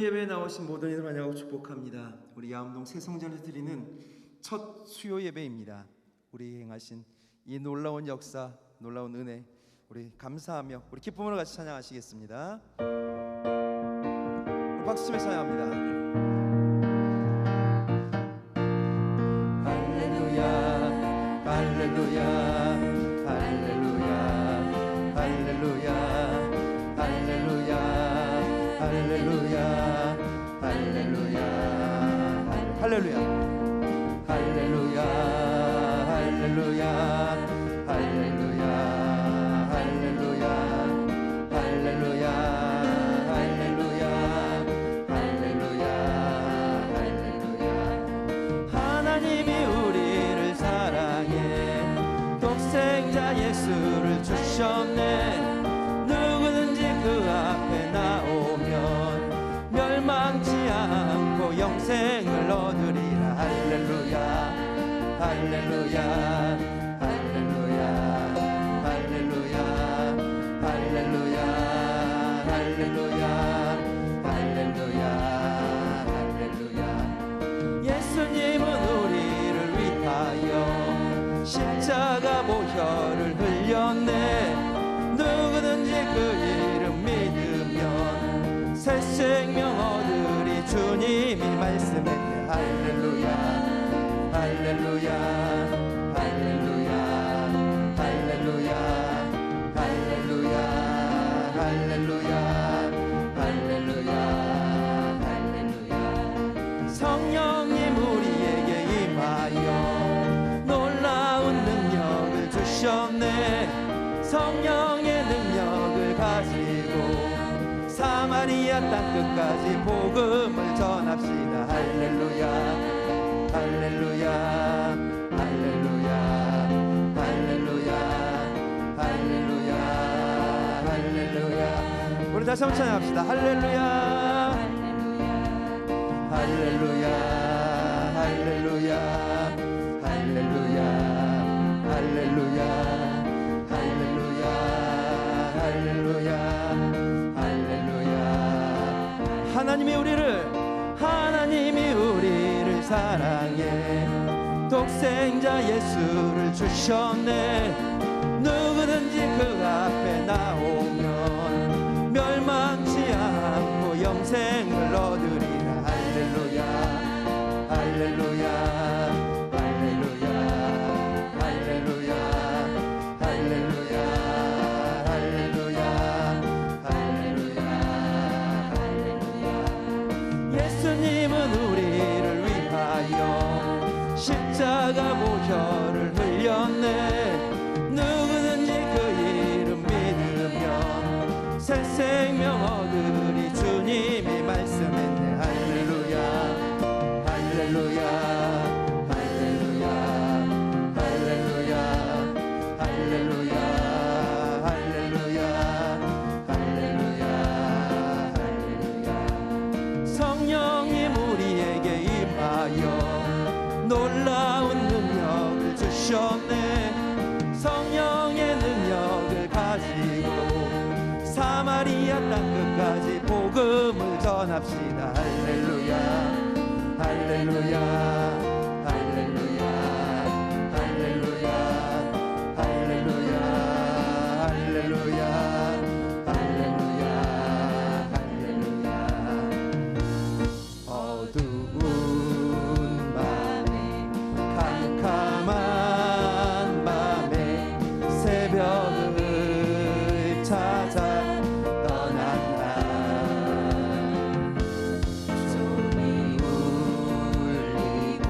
예배에 나오신 모든 이들 환영하고 축복합니다. 우리 야암동 새성전에서 드리는 첫 수요 예배입니다. 우리 행하신 이 놀라운 역사, 놀라운 은혜, 우리 감사하며 우리 기쁨으로 같이 찬양하시겠습니다. 우리 박수 치며 찬양합니다. 할렐루야, 할렐루야, 할렐루야, 할렐루야, 할렐루야, 할렐루야, 할렐루야, 할렐루야, 할렐루야, 할렐루야, 할렐루야, 할렐루야, 할렐루야, 할렐루야, 할렐루야, 할렐루야. 하나님이 우리를 사랑해 독생자 예수를 주셨네. 누구든지 그 앞에 나오면 멸망치 않고 영생을 얻으리라. 할렐루야, 할렐루야, 할렐루야, 할렐루야, 할렐루야, 할렐루야, 할렐루야, 할렐루야. 예수님은 우리를 위하여 십자가 보혈을 흘렸네. 누구든지 그 이름 믿으면 새 생명 얻으리. 주님이 말씀했네. 할렐루야, 할렐루야, 할렐루야, 할렐루야, 할렐루야, 할렐루야, 할렐루야, 할렐루야. 성령님 우리에게 임하여 놀라운 능력을 주셨네. 성령의 능력을 가지고 사마리아 땅 끝까지 복음을 전합시다. 할렐루야, 할렐루야, 할렐루야, 할렐루야, 할렐루야, 할렐루야. 우리 다시 한번 찬양합시다. 할렐루야, 할렐루야, 할렐루야, 할렐루야, 할렐루야, 할렐루야, 할렐루야, 할렐루야. 하나님이 우리를 사랑해 독생자 예수를 주셨네. 누구든지 그 앞에 나오면 멸망치 않고 영생을 얻으리라. 할렐루야, 할렐루야, 할렐루야, 할렐루야, 할렐루야, 할렐루야, 할렐루야, 할렐루야. 예수님은 우리를 위하여 십자가 보혈을 흘렸네. 누구든지 그 이름 믿으면 새 생명 얻으리. 주님이 말씀했네. 할렐루야, 할렐루야, 할렐루야, 할렐루야, 할렐루야, 할렐루야, 할렐루야, 할렐루야. 성령님 우리에게 임하여 놀라운 능력을 주셨네. 성령의 능력을 가지고 사마리아 땅 끝까지 복음을 전합시다. 할렐루야, 할렐루야, 할렐루야, 할렐루야, 할렐루야, 할렐루야, 할렐루야, 할렐루야. 어두운 밤에 캄캄한 밤에 새벽을 찾아 떠난 날 종이 울리고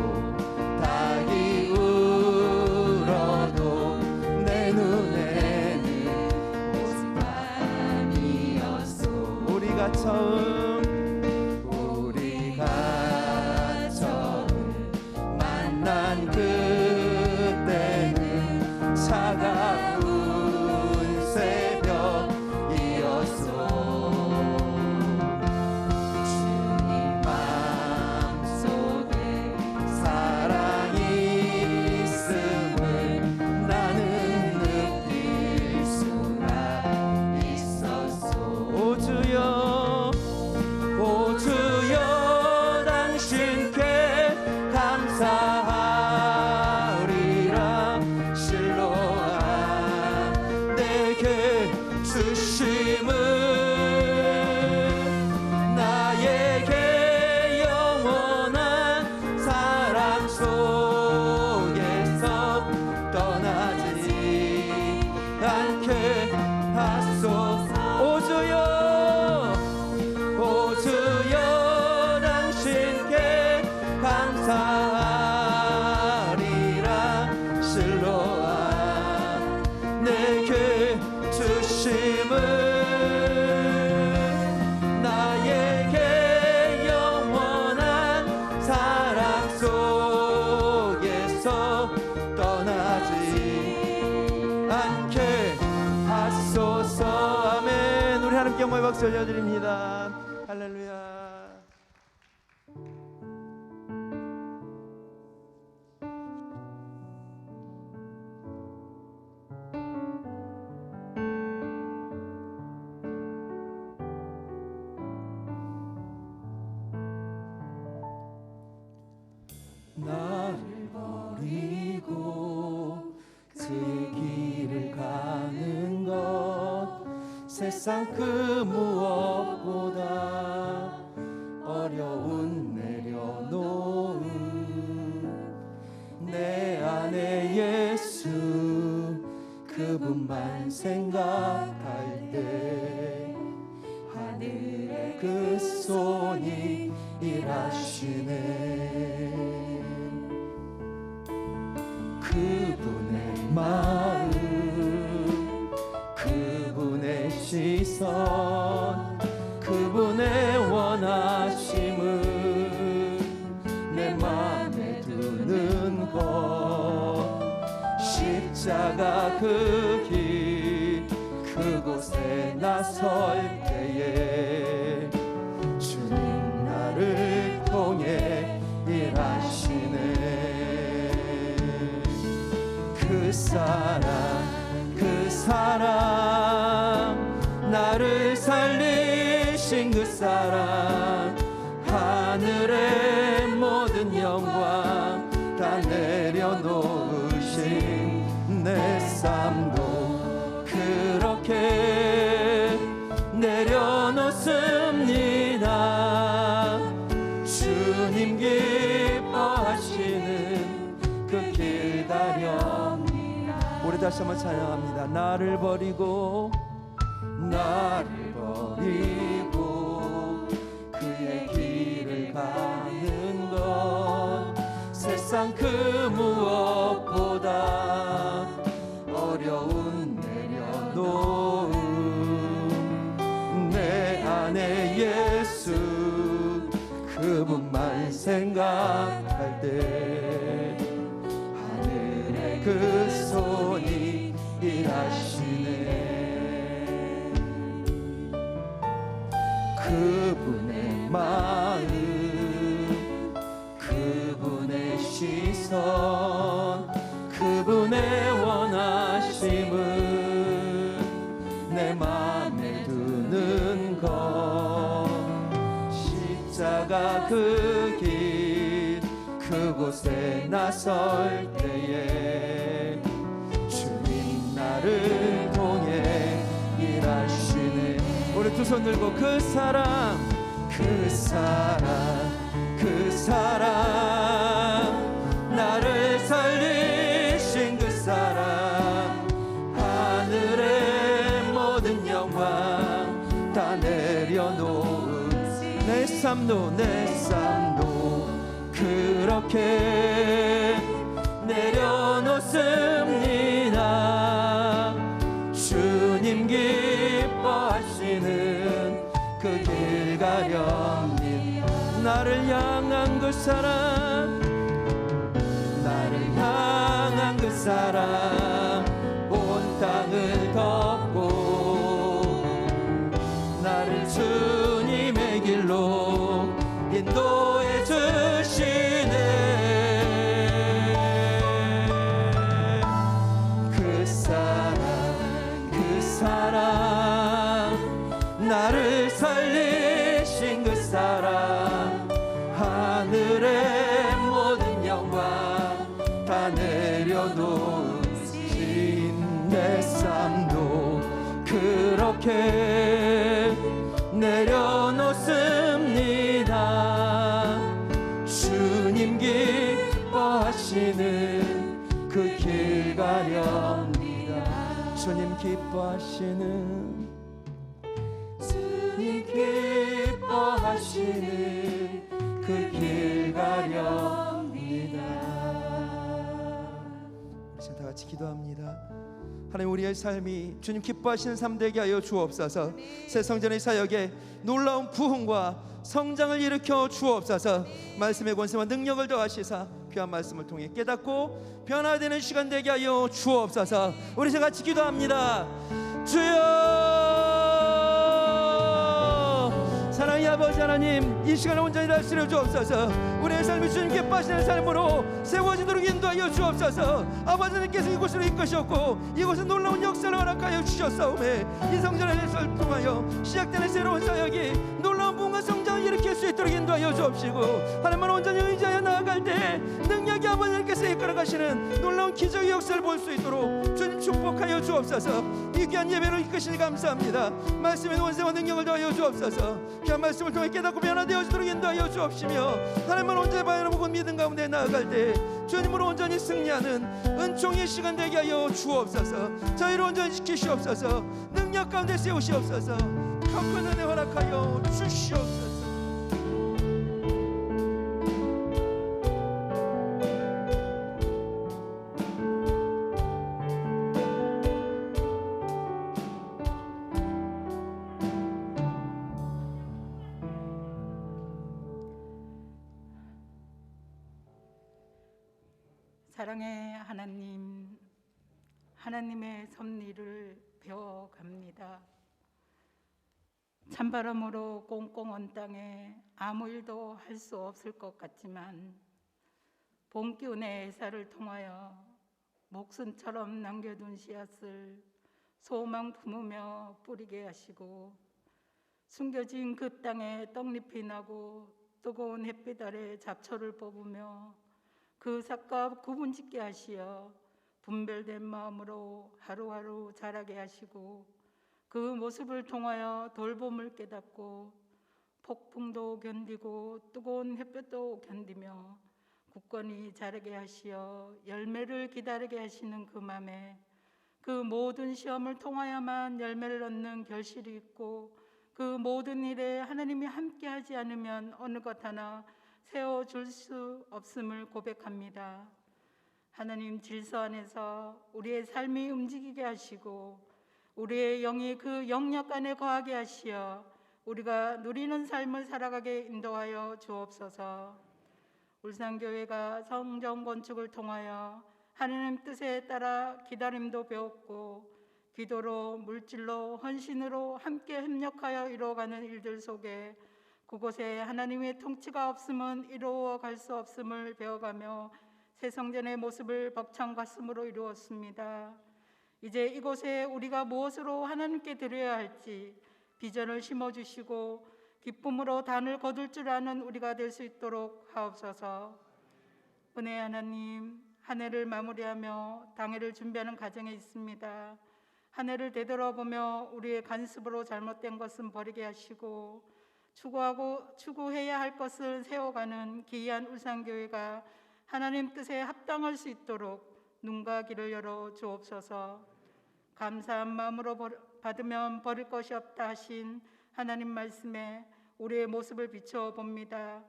감사의 박수 올려드립니다. 할렐루야. 나를 버리고 그의 길을 가는 것 세상 그 무엇보다 어려운 내려놓은 내 안에 예수 그분만 생각할 때 하늘의 그 손이 일하시네. 그분의 마음 그분의 시선 그분의 원하심을 내 맘에 두는 것 십자가 그 길 그곳에 나설 때에 주님 나를 통해 일하시네. 그 사랑 나를 살리신 그 사랑 하늘의 모든 영광 다 내려놓으신 내 삶도 그렇게 내려놓습니다. 주님 기뻐하시는 그 길 가려 우리 다시 한번 찬양합니다. 나를 버리고 그의 길을 가는 것 세상 그 무엇보다 어려운 내려놓은 내 안에 예수 그분만 생각할 때 하늘의 그 손이 일하시네. 그분의 마음 그분의 시선 그분의 원하심을 내 맘에 두는 것 십자가 그 길 그곳에 나설 때에 주님 나를 통해 일하시네. 우리 두 손 들고 그 사랑 나를 살리신 그 사랑 하늘의 모든 영광 다 내려놓은 내 삶도 그렇게 내려놓습니다. 주님 기뻐하시는 그 길 가렵니다. 나를 향한 그 사랑 온 땅을 덮고 나를 주님의 길로 인도해 주시네. 그 사랑 나를 살리신 그 사랑 하늘의 모든 영광 다 내려놓으신 내 삶도 그렇게 내려놓습니다. 주님 기뻐하시는 그 길 가렵니다. 주님 기뻐하시는 그 길 가렵니다. 이제 다 같이 기도합니다. 하나님 우리의 삶이 주님 기뻐하시는 삶 되게 하여 주옵소서. 새 성전의 사역에 놀라운 부흥과 성장을 일으켜 주옵소서. 말씀의 권세와 능력을 더하시사 귀한 말씀을 통해 깨닫고 변화되는 시간 되게 하여 주옵소서. 우리 다 같이 기도합니다. 주여 아버지 하나님, 이 시간을 온전히 다스려 주옵소서. 우리의 삶이 주님께 빠지는 삶으로 세워지도록 인도하여 주옵소서. 아버지 하나님께서 이곳으로 이끄셨고 이곳에 놀라운 역사를 허락하여 주셨사오매 이 성전을 통하여 시작되는 새로운 사역이 놀라운 부흥과 성장을 일으킬 수 있도록 인도하여 주옵시고, 하나님을 온전히 의지하여 나아갈 때 능력이 아버지 하나님께서 이끌어 가시는 놀라운 기적의 역사를 볼 수 있도록 주님 축복하여 주옵소서. 이 귀한 예배를 이끄시니 감사합니다. 말씀의 원세와 능력을 더하여 주옵소서. 귀한 말씀을 통해 깨닫고 변화되어지도록 인도하여 주옵시며, 하나님을 온전히 바라보고 믿음 가운데 나아갈 때 주님으로 온전히 승리하는 은총의 시간 되게 하여 주옵소서. 저희를 온전히 지키시옵소서. 능력 가운데 세우시옵소서. 큰 은혜 허락하여 주시옵소서. 사랑의 하나님, 하나님의 섭리를 배워갑니다. 찬바람으로 꽁꽁 언 땅에 아무 일도 할 수 없을 것 같지만 봄 기운의 햇살을 통하여 목순처럼 남겨둔 씨앗을 소망 품으며 뿌리게 하시고, 숨겨진 그 땅에 떡잎이 나고 뜨거운 햇빛 아래 잡초를 뽑으며 그 삭과 구분짓게 하시어 분별된 마음으로 하루하루 자라게 하시고, 그 모습을 통하여 돌봄을 깨닫고 폭풍도 견디고 뜨거운 햇볕도 견디며 굳건히 자라게 하시어 열매를 기다리게 하시는 그 맘에 그 모든 시험을 통하여만 열매를 얻는 결실이 있고, 그 모든 일에 하나님이 함께하지 않으면 어느 것 하나 세워줄 수 없음을 고백합니다. 하나님 질서 안에서 우리의 삶이 움직이게 하시고 우리의 영이 그 영역 안에 거하게 하시어 우리가 누리는 삶을 살아가게 인도하여 주옵소서. 울산교회가 성전 건축을 통하여 하나님 뜻에 따라 기다림도 배웠고 기도로 물질로 헌신으로 함께 협력하여 이루어가는 일들 속에 그곳에 하나님의 통치가 없으면 이루어갈 수 없음을 배워가며 새 성전의 모습을 벅찬 가슴으로 이루었습니다. 이제 이곳에 우리가 무엇으로 하나님께 드려야 할지 비전을 심어주시고 기쁨으로 단을 거둘 줄 아는 우리가 될 수 있도록 하옵소서. 은혜의 하나님, 한 해를 마무리하며 당해를 준비하는 과정에 있습니다. 한 해를 되돌아보며 우리의 간습으로 잘못된 것은 버리게 하시고 추구해야 할 것을 세워가는 기이한 울산교회가 하나님 뜻에 합당할 수 있도록 눈과 귀를 열어 주옵소서. 감사한 마음으로 받으면 버릴 것이 없다 하신 하나님 말씀에 우리의 모습을 비춰봅니다.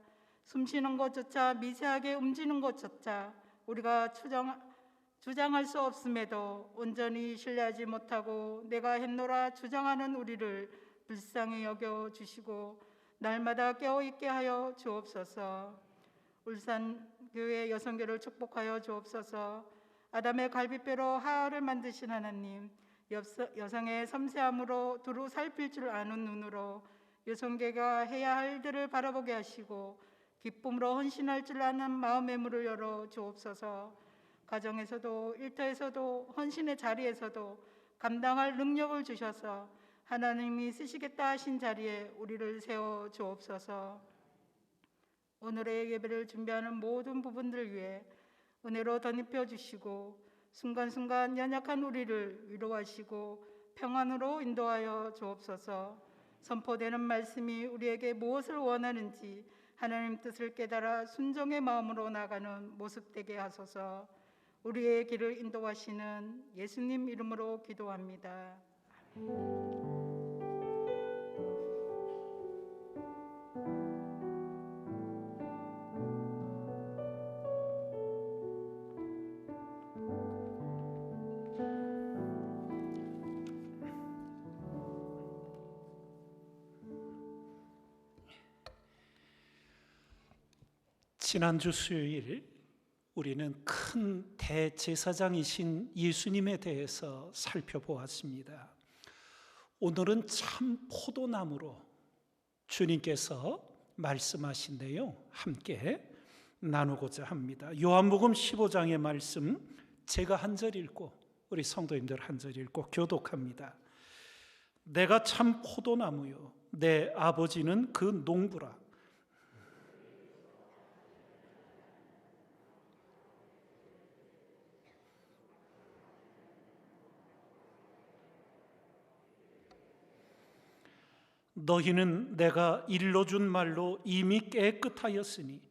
숨쉬는 것조차 미세하게 움직이는 것조차 우리가 주장할 수 없음에도 온전히 신뢰하지 못하고 내가 했노라 주장하는 우리를 불쌍히 여겨주시고 날마다 깨어있게 하여 주옵소서. 울산교회 여성교를 축복하여 주옵소서. 아담의 갈비뼈로 하와를 만드신 하나님, 여성의 섬세함으로 두루 살필 줄 아는 눈으로 여성계가 해야 할 일들을 바라보게 하시고 기쁨으로 헌신할 줄 아는 마음의 문을 열어 주옵소서. 가정에서도 일터에서도 헌신의 자리에서도 감당할 능력을 주셔서 하나님이 쓰시겠다 하신 자리에 우리를 세워 주옵소서. 오늘의 예배를 준비하는 모든 부분들 위해 은혜로 덧입혀 주시고 순간순간 연약한 우리를 위로하시고 평안으로 인도하여 주옵소서. 선포되는 말씀이 우리에게 무엇을 원하는지 하나님 뜻을 깨달아 순종의 마음으로 나가는 모습 되게 하소서. 우리의 길을 인도하시는 예수님 이름으로 기도합니다. 지난주 수요일 우리는 큰 대제사장이신 예수님에 대해서 살펴보았습니다. 오늘은 참 포도나무로 주님께서 말씀하신데요, 함께 나누고자 합니다. 요한복음 15장의 말씀 제가 한 절 읽고 우리 성도님들 한 절 읽고 교독합니다. 내가 참 포도나무요 내 아버지는 그 농부라. 너희는 내가 일러준 말로 이미 깨끗하였으니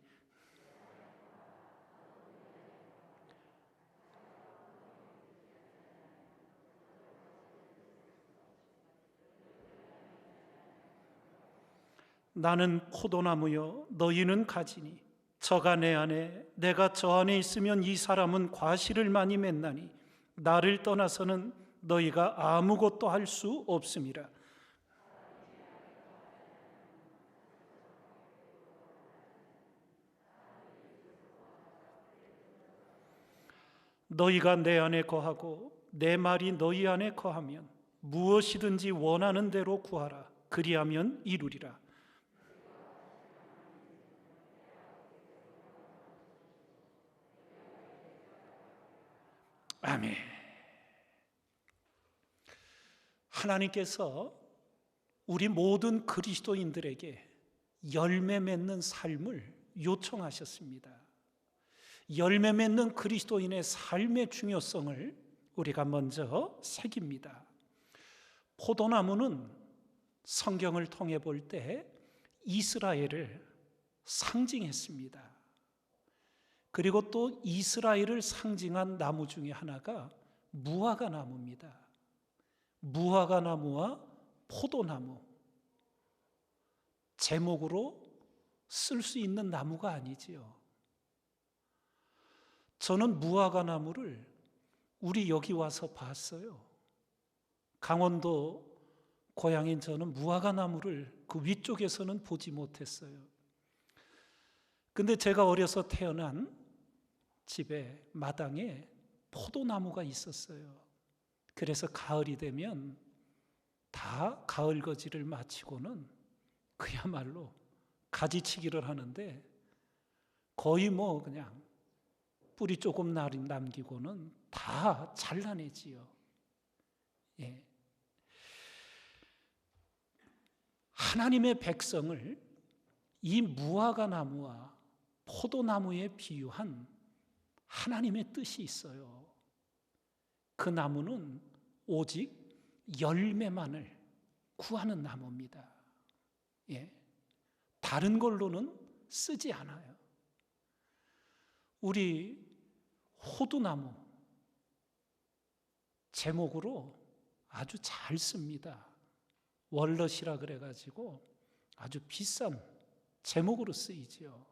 나는 포도나무요 너희는 가지니 저가 내 안에 내가 저 안에 있으면 이 사람은 과실을 많이 맺나니 나를 떠나서는 너희가 아무것도 할 수 없음이라. 너희가 내 안에 거하고 내 말이 너희 안에 거하면 무엇이든지 원하는 대로 구하라. 그리하면 이루리라. 아멘. 하나님께서 우리 모든 그리스도인들에게 열매 맺는 삶을 요청하셨습니다. 열매 맺는 그리스도인의 삶의 중요성을 우리가 먼저 새깁니다. 포도나무는 성경을 통해 볼 때 이스라엘을 상징했습니다. 그리고 또 이스라엘을 상징한 나무 중에 하나가 무화과 나무입니다. 무화과 나무와 포도나무, 제목으로 쓸 수 있는 나무가 아니지요. 저는 무화과 나무를 우리 여기 와서 봤어요. 강원도 고향인 저는 무화과 나무를 그 위쪽에서는 보지 못했어요. 근데 제가 어려서 태어난 집에 마당에 포도나무가 있었어요. 그래서 가을이 되면 다 가을거지를 마치고는 그야말로 가지치기를 하는데 거의 뭐 그냥 뿌리 조금 남기고는 다 잘라내지요. 예. 하나님의 백성을 이 무화과 나무와 포도나무에 비유한 하나님의 뜻이 있어요. 그 나무는 오직 열매만을 구하는 나무입니다. 예. 다른 걸로는 쓰지 않아요. 우리 호두나무 제목으로 아주 잘 씁니다. 월넛이라 그래가지고 아주 비싼 제목으로 쓰이지요.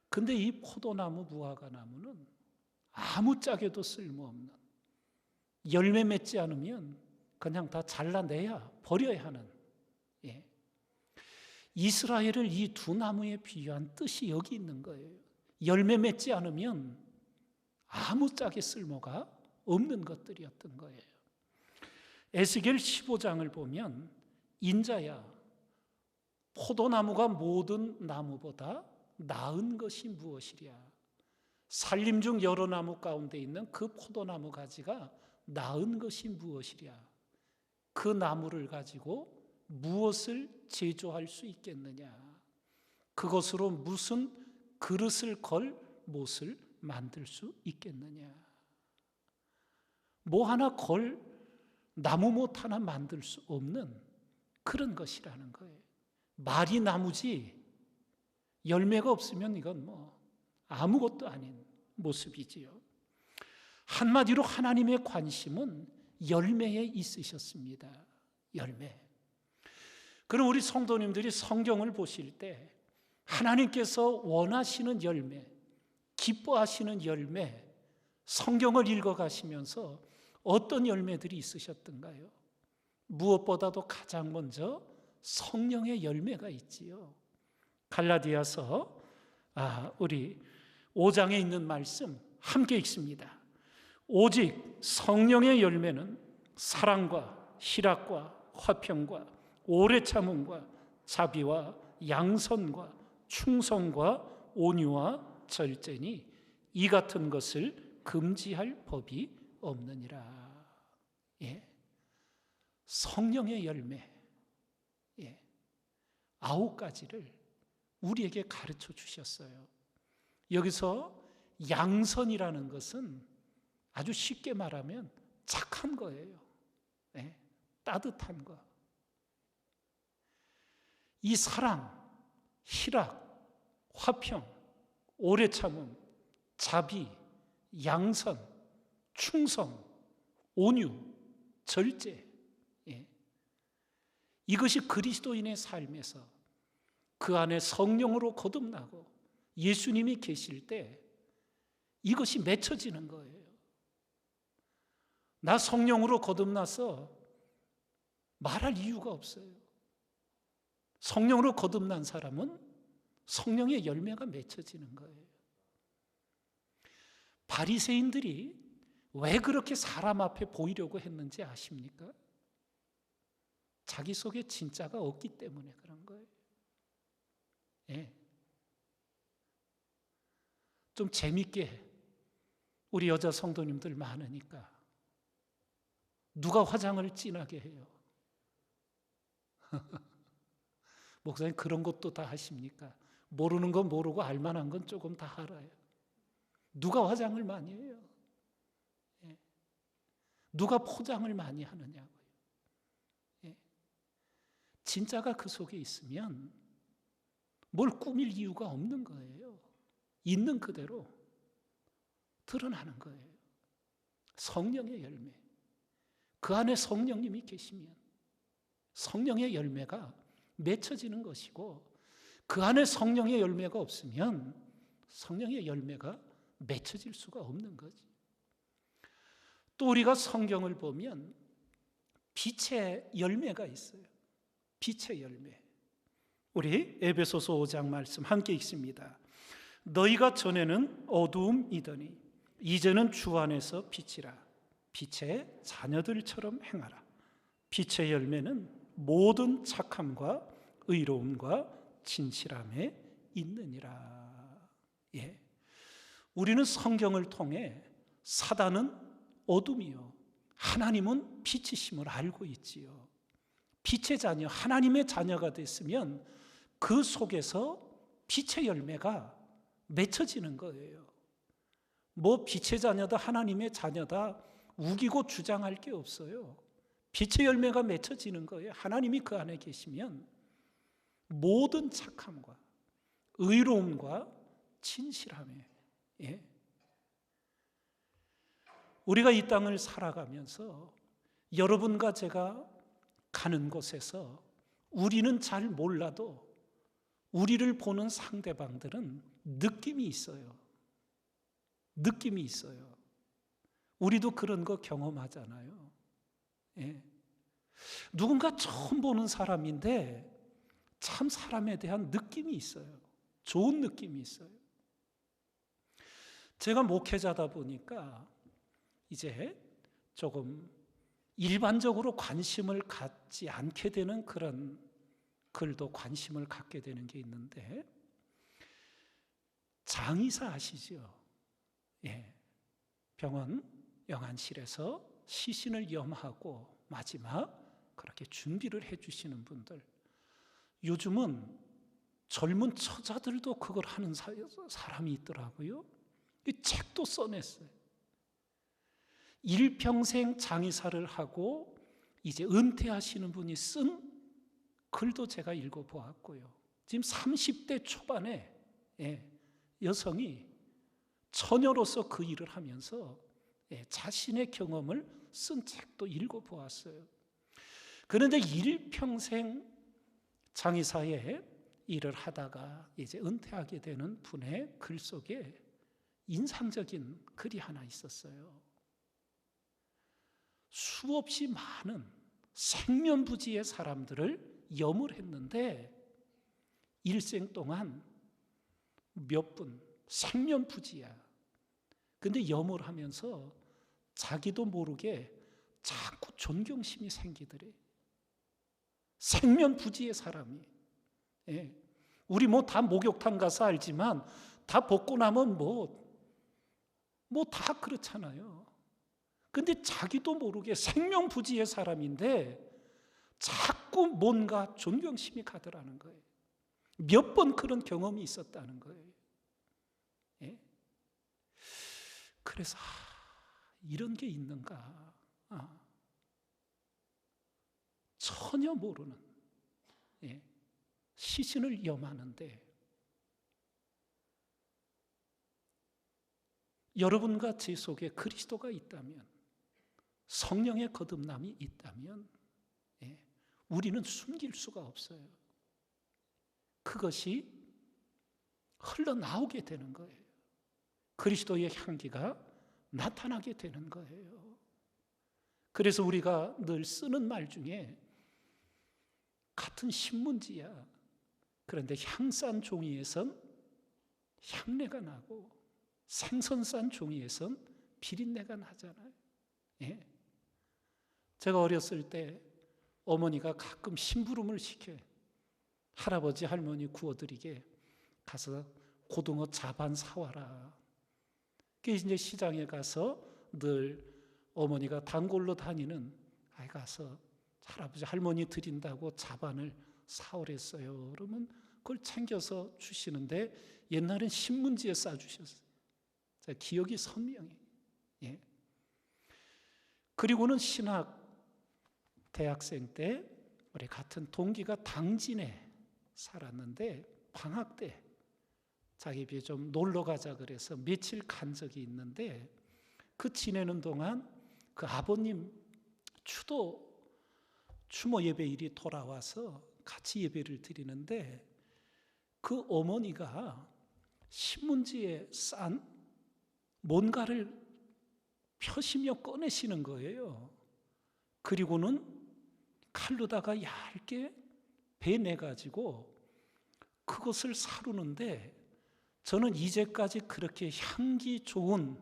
근데 이 포도나무, 무화과 나무는 아무짝에도 쓸모없는, 열매 맺지 않으면 그냥 다 잘라내야 버려야 하는, 예. 이스라엘을 이 두 나무에 비유한 뜻이 여기 있는 거예요. 열매 맺지 않으면 아무짝에 쓸모가 없는 것들이었던 거예요. 에스겔 15장을 보면 인자야, 포도나무가 모든 나무보다 나은 것이 무엇이랴. 산림 중 여러 나무 가운데 있는 그 포도나무 가지가 나은 것이 무엇이랴. 그 나무를 가지고 무엇을 제조할 수 있겠느냐. 그것으로 무슨 그릇을 걸 못을 만들 수 있겠느냐. 뭐 하나 걸 나무 못 하나 만들 수 없는 그런 것이라는 거예요. 말이 나무지 열매가 없으면 이건 뭐 아무것도 아닌 모습이지요. 한마디로 하나님의 관심은 열매에 있으셨습니다. 열매. 그럼 우리 성도님들이 성경을 보실 때 하나님께서 원하시는 열매, 기뻐하시는 열매, 성경을 읽어가시면서 어떤 열매들이 있으셨던가요? 무엇보다도 가장 먼저 성령의 열매가 있지요. 갈라디아서 우리 5장에 있는 말씀 함께 읽습니다. 오직 성령의 열매는 사랑과 희락과 화평과 오래 참음과 자비와 양선과 충성과 온유와 절제니 이 같은 것을 금지할 법이 없느니라. 예. 성령의 열매 9가지를 우리에게 가르쳐 주셨어요. 여기서 양선이라는 것은 아주 쉽게 말하면 착한 거예요. 따뜻한 거. 이 사랑, 희락, 화평, 오래 참음, 자비, 양선, 충성, 온유, 절제. 이것이 그리스도인의 삶에서 그 안에 성령으로 거듭나고 예수님이 계실 때 이것이 맺혀지는 거예요. 나 성령으로 거듭나서 말할 이유가 없어요. 성령으로 거듭난 사람은 성령의 열매가 맺혀지는 거예요. 바리새인들이 왜 그렇게 사람 앞에 보이려고 했는지 아십니까? 자기 속에 진짜가 없기 때문에 그런 거예요. 좀 재밌게 우리 여자 성도님들 많으니까 누가 화장을 진하게 해요? 목사님 그런 것도 다 하십니까? 모르는 건 모르고 알만한 건 조금 다 알아요. 누가 화장을 많이 해요? 누가 포장을 많이 하느냐고요. 진짜가 그 속에 있으면 뭘 꾸밀 이유가 없는 거예요. 있는 그대로 드러나는 거예요. 성령의 열매. 그 안에 성령님이 계시면 성령의 열매가 맺혀지는 것이고, 그 안에 성령의 열매가 없으면 성령의 열매가 맺혀질 수가 없는 거지. 또 우리가 성경을 보면 빛의 열매가 있어요. 빛의 열매. 우리 에베소서 5장 말씀 함께 읽습니다. 너희가 전에는 어두움이더니 이제는 주 안에서 빛이라. 빛의 자녀들처럼 행하라. 빛의 열매는 모든 착함과 의로움과 진실함에 있느니라. 우리는 성경을 통해 사단은 어둠이요 하나님은 빛이심을 알고 있지요. 빛의 자녀, 하나님의 자녀가 됐으면 그 속에서 빛의 열매가 맺혀지는 거예요. 뭐 빛의 자녀다 하나님의 자녀다 우기고 주장할 게 없어요. 빛의 열매가 맺혀지는 거예요. 하나님이 그 안에 계시면 모든 착함과 의로움과 진실함에 우리가 이 땅을 살아가면서 여러분과 제가 가는 곳에서 우리는 잘 몰라도 우리를 보는 상대방들은 느낌이 있어요. 느낌이 있어요. 우리도 그런 거 경험하잖아요. 누군가 처음 보는 사람인데 참 사람에 대한 느낌이 있어요. 좋은 느낌이 있어요. 제가 목회자다 보니까 이제 조금 일반적으로 관심을 갖지 않게 되는 그런 글도 관심을 갖게 되는 게 있는데, 장의사 아시죠? 병원 영안실에서 시신을 염하고 마지막 그렇게 준비를 해주시는 분들, 요즘은 젊은 처자들도 그걸 하는 사람이 있더라고요. 이 책도 써냈어요. 일평생 장의사를 하고 이제 은퇴하시는 분이 쓴 글도 제가 읽어보았고요. 지금 30대 초반에 여성이 처녀로서 그 일을 하면서 자신의 경험을 쓴 책도 읽어보았어요. 그런데 일평생 장의사의 일을 하다가 이제 은퇴하게 되는 분의 글 속에 인상적인 글이 하나 있었어요. 수없이 많은 생면부지의 사람들을 염을 했는데 일생 동안 몇 분 생면부지야. 근데 염을 하면서 자기도 모르게 자꾸 존경심이 생기더래. 생면부지의 사람이 예. 우리 뭐 다 목욕탕 가서 알지만 다 벗고 나면 뭐 다 그렇잖아요. 근데 자기도 모르게 생명부지의 사람인데 자꾸 뭔가 존경심이 가더라는 거예요. 몇 번 그런 경험이 있었다는 거예요. 예? 그래서 이런 게 있는가? 전혀 모르는, 예, 시신을 염하는데 여러분과 제 속에 그리스도가 있다면, 성령의 거듭남이 있다면, 예, 우리는 숨길 수가 없어요. 그것이 흘러나오게 되는 거예요. 그리스도의 향기가 나타나게 되는 거예요. 그래서 우리가 늘 쓰는 말 중에 같은 신문지야. 그런데 향싼 종이에선 향내가 나고 생선 싼 종이에선 비린내가 나잖아요. 예. 제가 어렸을 때 어머니가 가끔 심부름을 시켜요. 할아버지 할머니 구워드리게 가서 고등어 자반 사와라. 그게 이제 시장에 가서 늘 어머니가 단골로 다니는 아이 가서 할아버지 할머니 드린다고 자반을 사오랬어요. 그러면 그걸 챙겨서 주시는데 옛날엔 신문지에 싸주셨어요. 기억이 선명해. 예. 그리고는 신학 대학생 때 우리 같은 동기가 당진에 살았는데 방학 때 자기 집에 좀 놀러 가자 그래서 며칠 간 적이 있는데 그 지내는 동안 그 아버님 추모 예배일이 돌아와서 같이 예배를 드리는데 그 어머니가 신문지에 싼 뭔가를 펴시며 꺼내시는 거예요. 그리고는 칼로다가 얇게 베내가지고 그것을 사루는데 저는 이제까지 그렇게 향기 좋은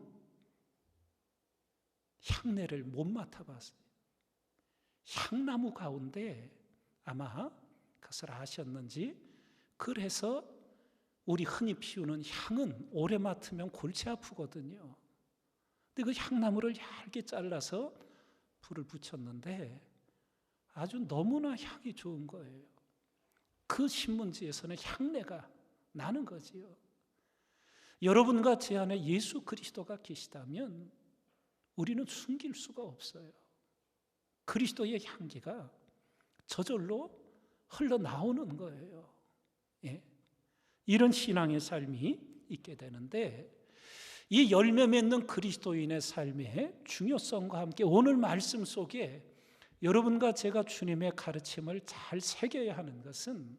향내를 못 맡아봤어요. 향나무 가운데 아마 그것을 아셨는지 그래서 우리 흔히 피우는 향은 오래 맡으면 골치 아프거든요. 근데 그 향나무를 얇게 잘라서 불을 붙였는데 아주 너무나 향이 좋은 거예요. 그 신문지에서는 향내가 나는 거지요. 여러분과 제 안에 예수 그리스도가 계시다면 우리는 숨길 수가 없어요. 그리스도의 향기가 저절로 흘러나오는 거예요. 예. 이런 신앙의 삶이 있게 되는데 이 열매 맺는 그리스도인의 삶의 중요성과 함께 오늘 말씀 속에 여러분과 제가 주님의 가르침을 잘 새겨야 하는 것은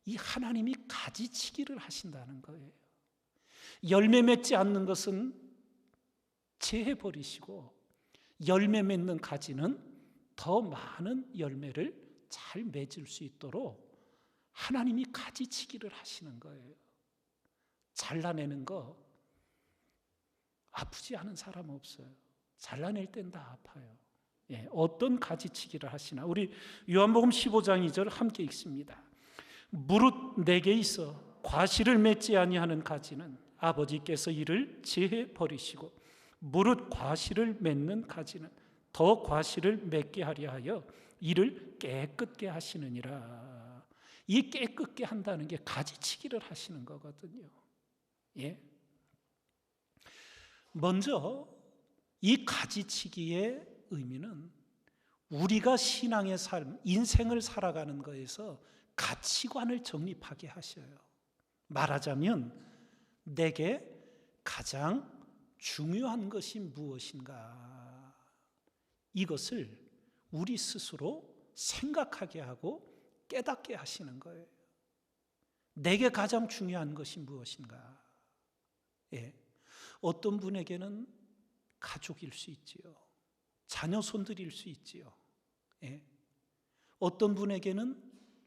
이 하나님이 가지치기를 하신다는 거예요. 열매 맺지 않는 것은 제해버리시고 열매 맺는 가지는 더 많은 열매를 잘 맺을 수 있도록 하나님이 가지치기를 하시는 거예요. 잘라내는 거 아프지 않은 사람 없어요. 잘라낼 땐 다 아파요. 예, 어떤 가지치기를 하시나. 우리 요한복음 15장 2절 함께 읽습니다. 무릇 내게 있어 과실을 맺지 아니하는 가지는 아버지께서 이를 제해 버리시고 무릇 과실을 맺는 가지는 더 과실을 맺게 하려 하여 이를 깨끗게 하시느니라. 이 깨끗게 한다는 게 가지치기를 하시는 거거든요. 예. 먼저 이 가지치기의 의미는 우리가 신앙의 삶, 인생을 살아가는 거에서 가치관을 정립하게 하셔요. 말하자면 내게 가장 중요한 것이 무엇인가? 이것을 우리 스스로 생각하게 하고 깨닫게 하시는 거예요. 내게 가장 중요한 것이 무엇인가? 예. 어떤 분에게는 가족일 수 있지요. 자녀 손들일 수 있지요. 예. 어떤 분에게는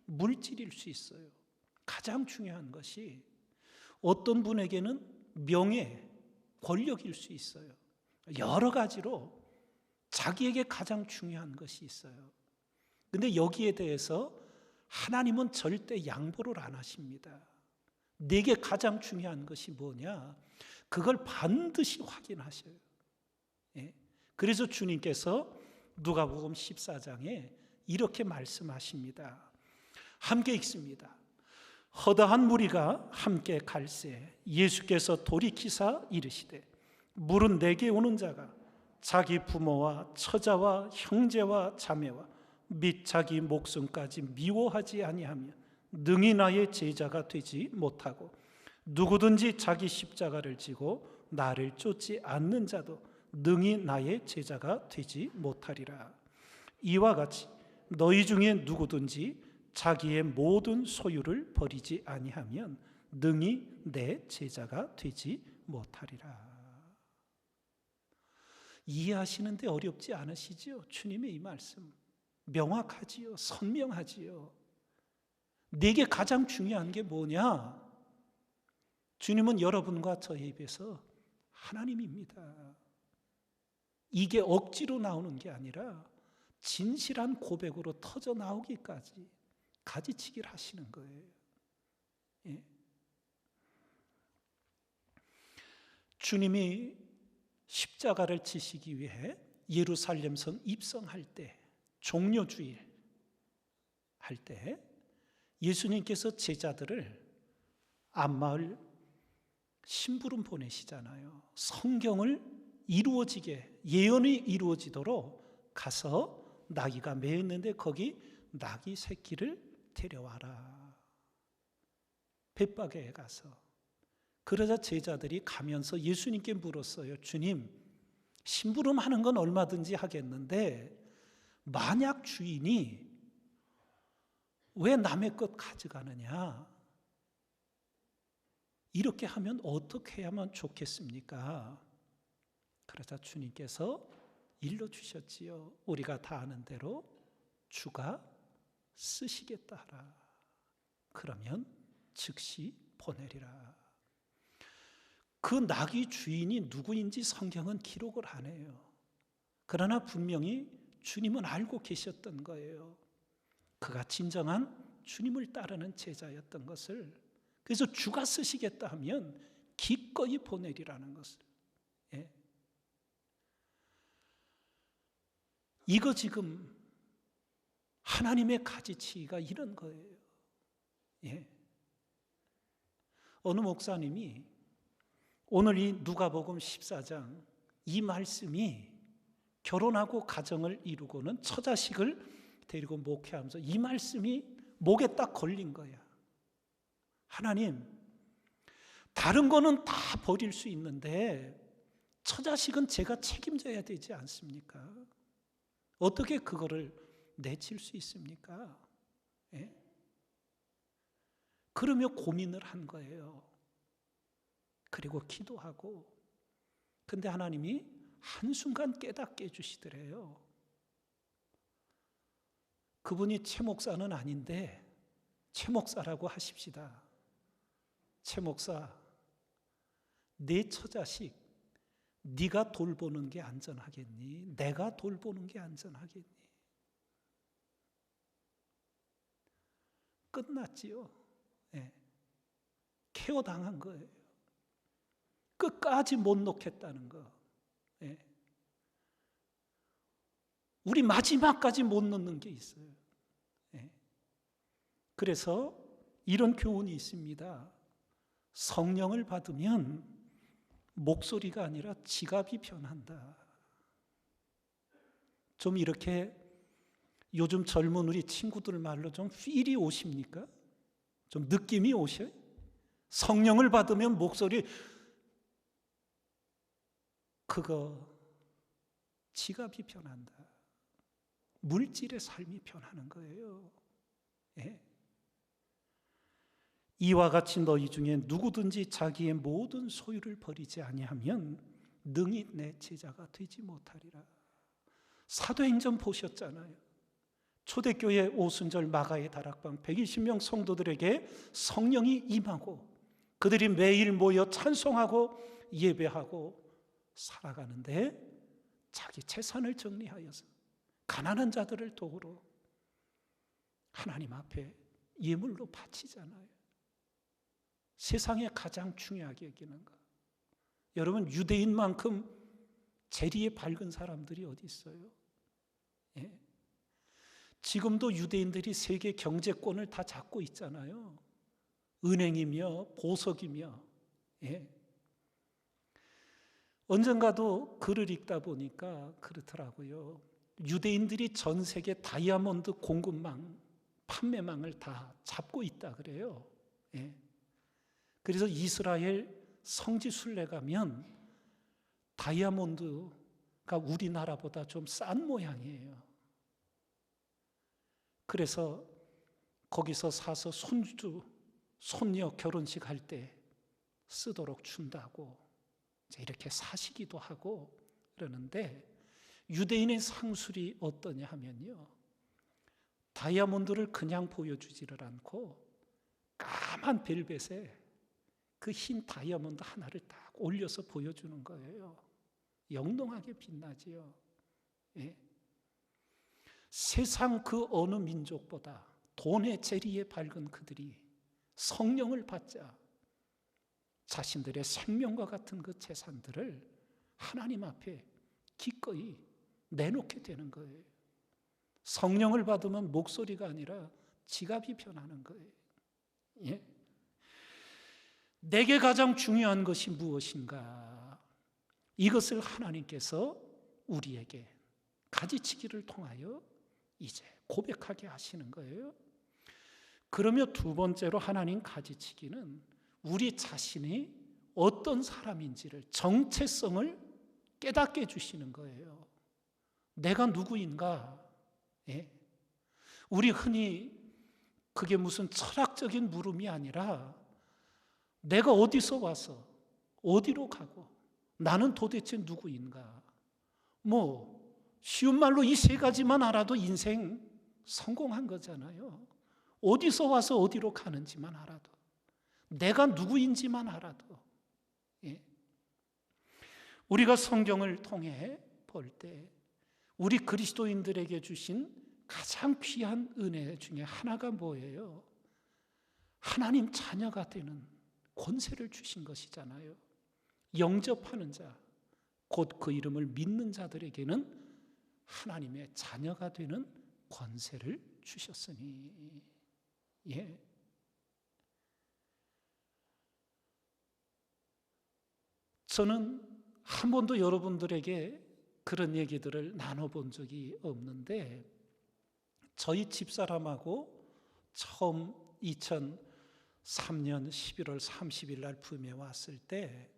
물질일 수 있어요. 가장 중요한 것이 어떤 분에게는 명예, 권력일 수 있어요. 여러 가지로 자기에게 가장 중요한 것이 있어요. 근데 여기에 대해서 하나님은 절대 양보를 안 하십니다. 내게 가장 중요한 것이 뭐냐? 그걸 반드시 확인하셔요. 예? 그래서 주님께서 누가복음 14장에 이렇게 말씀하십니다. 함께 읽습니다. 허다한 무리가 함께 갈새 예수께서 돌이키사 이르시되 물은 내게 오는 자가 자기 부모와 처자와 형제와 자매와 및 자기 목숨까지 미워하지 아니하면 능히 나의 제자가 되지 못하고 누구든지 자기 십자가를 지고 나를 쫓지 않는 자도 능히 나의 제자가 되지 못하리라. 이와 같이 너희 중에 누구든지 자기의 모든 소유를 버리지 아니하면 능히 내 제자가 되지 못하리라. 이해하시는데 어렵지 않으시죠? 주님의 이 말씀 명확하지요, 선명하지요. 내게 가장 중요한 게 뭐냐? 주님은 여러분과 저의 입에서 하나님입니다. 이게 억지로 나오는 게 아니라 진실한 고백으로 터져 나오기까지 가지치기를 하시는 거예요. 예. 주님이 십자가를 지시기 위해 예루살렘성 입성할 때, 종료주일 할 때 예수님께서 제자들을 앞마을 심부름 보내시잖아요. 성경을 이루어지게, 예언이 이루어지도록 가서 나귀가 매였는데 거기 나귀 새끼를 데려와라. 벳박에 가서. 그러자 제자들이 가면서 예수님께 물었어요. 주님, 심부름하는 건 얼마든지 하겠는데 만약 주인이 왜 남의 것 가져가느냐? 이렇게 하면 어떻게 해야만 좋겠습니까? 그러자 주님께서 일러주셨지요. 우리가 다 아는 대로 주가 쓰시겠다 하라. 그러면 즉시 보내리라. 그 나귀 주인이 누구인지 성경은 기록을 안 해요. 그러나 분명히 주님은 알고 계셨던 거예요. 그가 진정한 주님을 따르는 제자였던 것을. 그래서 주가 쓰시겠다 하면 기꺼이 보내리라는 것을. 예. 이거 지금 하나님의 가지치기가 이런 거예요. 예. 어느 목사님이 오늘 이 누가복음 14장 이 말씀이 결혼하고 가정을 이루고는 처자식을 데리고 목회하면서 이 말씀이 목에 딱 걸린 거야. 하나님, 다른 거는 다 버릴 수 있는데 처자식은 제가 책임져야 되지 않습니까? 어떻게 그거를 내칠 수 있습니까? 예? 그러며 고민을 한 거예요. 그리고 기도하고. 근데 하나님이 한순간 깨닫게 해주시더래요. 그분이 최 목사는 아닌데 최 목사라고 하십시다. 최 목사, 내 처자식 네가 돌보는 게 안전하겠니? 내가 돌보는 게 안전하겠니? 끝났지요. 네. 케어당한 거예요. 끝까지 못 놓겠다는 거. 네. 우리 마지막까지 못 놓는 게 있어요. 네. 그래서 이런 교훈이 있습니다. 성령을 받으면 목소리가 아니라 지갑이 변한다. 좀 이렇게 요즘 젊은 우리 친구들 말로 좀 필이 오십니까? 좀 느낌이 오셔요? 성령을 받으면 목소리, 그거 지갑이 변한다. 물질의 삶이 변하는 거예요. 예. 이와 같이 너희 중에 누구든지 자기의 모든 소유를 버리지 아니하면 능히 내 제자가 되지 못하리라. 사도행전 보셨잖아요. 초대교회 오순절 마가의 다락방 120명 성도들에게 성령이 임하고 그들이 매일 모여 찬송하고 예배하고 살아가는데 자기 재산을 정리하여서 가난한 자들을 도우러 하나님 앞에 예물로 바치잖아요. 세상에 가장 중요하게 여기는 거. 여러분, 유대인만큼 재리에 밝은 사람들이 어디 있어요? 예? 지금도 유대인들이 세계 경제권을 다 잡고 있잖아요. 은행이며 보석이며. 예. 언젠가도 글을 읽다 보니까 그렇더라고요. 유대인들이 전 세계 다이아몬드 공급망, 판매망을 다 잡고 있다 그래요. 예. 그래서 이스라엘 성지순례 가면 다이아몬드가 우리나라보다 좀 싼 모양이에요. 그래서 거기서 사서 손주, 손녀 결혼식 할 때 쓰도록 준다고 이렇게 사시기도 하고 그러는데, 유대인의 상술이 어떠냐 하면요, 다이아몬드를 그냥 보여주지를 않고 까만 벨벳에 그 흰 다이아몬드 하나를 딱 올려서 보여주는 거예요. 영롱하게 빛나지요. 예. 세상 그 어느 민족보다 돈의 재리에 밝은 그들이 성령을 받자 자신들의 생명과 같은 그 재산들을 하나님 앞에 기꺼이 내놓게 되는 거예요. 성령을 받으면 목소리가 아니라 지갑이 변하는 거예요. 예? 내게 가장 중요한 것이 무엇인가? 이것을 하나님께서 우리에게 가지치기를 통하여 이제 고백하게 하시는 거예요. 그러며 두 번째로 하나님 가지치기는 우리 자신이 어떤 사람인지를, 정체성을 깨닫게 해주시는 거예요. 내가 누구인가? 예? 우리 흔히 그게 무슨 철학적인 물음이 아니라 내가 어디서 와서 어디로 가고 나는 도대체 누구인가? 뭐 쉬운 말로 이 세 가지만 알아도 인생 성공한 거잖아요. 어디서 와서 어디로 가는지만 알아도, 내가 누구인지만 알아도. 예. 우리가 성경을 통해 볼 때 우리 그리스도인들에게 주신 가장 귀한 은혜 중에 하나가 뭐예요? 하나님 자녀가 되는 권세를 주신 것이잖아요. 영접하는 자, 곧 그 이름을 믿는 자들에게는 하나님의 자녀가 되는 권세를 주셨으니. 예. 저는 한 번도 여러분들에게 그런 얘기들을 나눠본 적이 없는데, 저희 집사람하고 처음 2003년 11월 30일 날 붐에 왔을 때